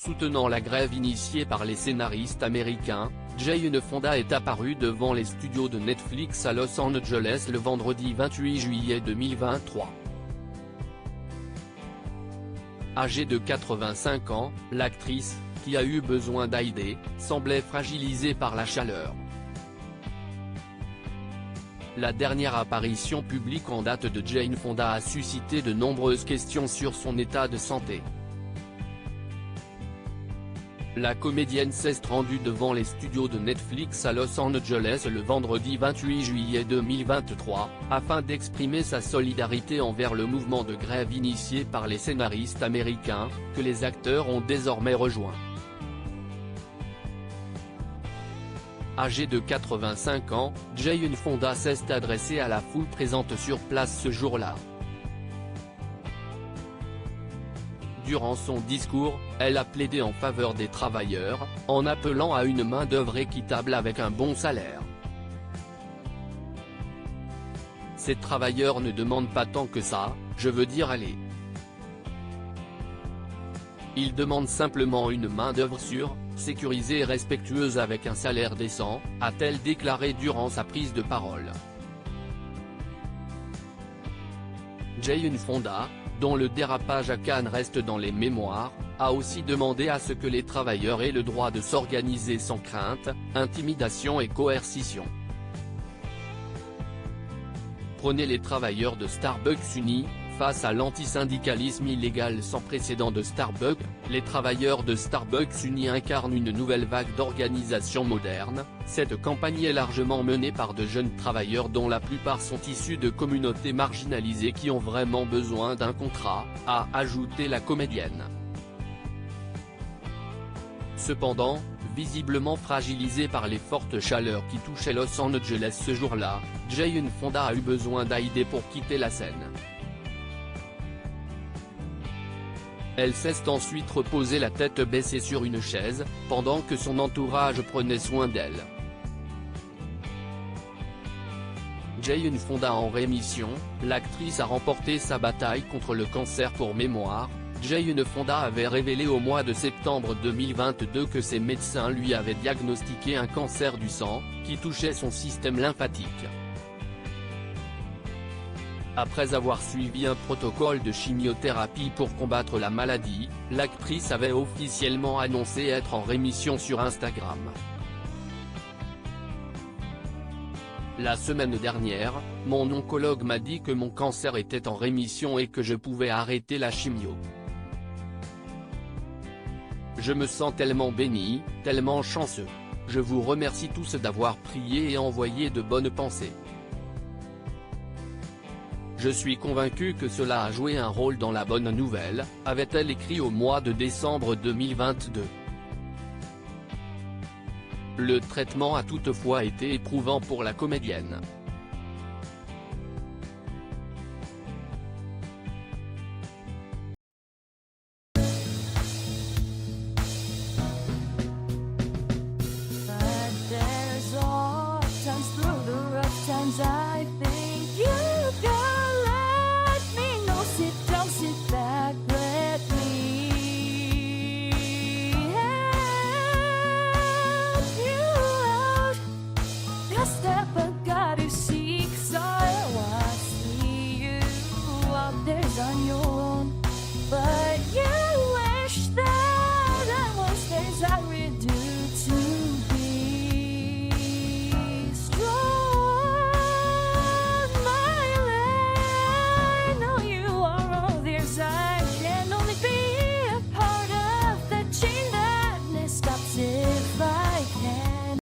Soutenant la grève initiée par les scénaristes américains, Jane Fonda est apparue devant les studios de Netflix à Los Angeles le vendredi 28 juillet 2023. Âgée de 85 ans, l'actrice, qui a eu besoin d'aide, semblait fragilisée par la chaleur. La dernière apparition publique en date de Jane Fonda a suscité de nombreuses questions sur son état de santé. La comédienne s'est rendue devant les studios de Netflix à Los Angeles le vendredi 28 juillet 2023, afin d'exprimer sa solidarité envers le mouvement de grève initié par les scénaristes américains, que les acteurs ont désormais rejoint. Âgée de 85 ans, Jane Fonda s'est adressée à la foule présente sur place ce jour-là. Durant son discours, elle a plaidé en faveur des travailleurs, en appelant à une main-d'œuvre équitable avec un bon salaire. Ces travailleurs ne demandent pas tant que ça, je veux dire allez. Ils demandent simplement une main-d'œuvre sûre, sécurisée et respectueuse avec un salaire décent, a-t-elle déclaré durant sa prise de parole. Jane Fonda, dont le dérapage à Cannes reste dans les mémoires, a aussi demandé à ce que les travailleurs aient le droit de s'organiser sans crainte, intimidation et coercition. Prenez les travailleurs de Starbucks unis, face à l'antisyndicalisme illégal sans précédent de Starbucks, les travailleurs de Starbucks unis incarnent une nouvelle vague d'organisation moderne. Cette campagne est largement menée par de jeunes travailleurs dont la plupart sont issus de communautés marginalisées qui ont vraiment besoin d'un contrat, a ajouté la comédienne. Cependant, visiblement fragilisée par les fortes chaleurs qui touchaient Los Angeles ce jour-là, Jane Fonda a eu besoin d'aide pour quitter la scène. Elle s'est ensuite reposée la tête baissée sur une chaise, pendant que son entourage prenait soin d'elle. Jane Fonda en rémission, l'actrice a remporté sa bataille contre le cancer pour mémoire. Jane Fonda avait révélé au mois de septembre 2022 que ses médecins lui avaient diagnostiqué un cancer du sang, qui touchait son système lymphatique. Après avoir suivi un protocole de chimiothérapie pour combattre la maladie, l'actrice avait officiellement annoncé être en rémission sur Instagram. La semaine dernière, mon oncologue m'a dit que mon cancer était en rémission et que je pouvais arrêter la chimio. Je me sens tellement béni, tellement chanceux. Je vous remercie tous d'avoir prié et envoyé de bonnes pensées. Je suis convaincu que cela a joué un rôle dans la bonne nouvelle, avait-elle écrit au mois de décembre 2022. Le traitement a toutefois été éprouvant pour la comédienne. But there's all times through the rough times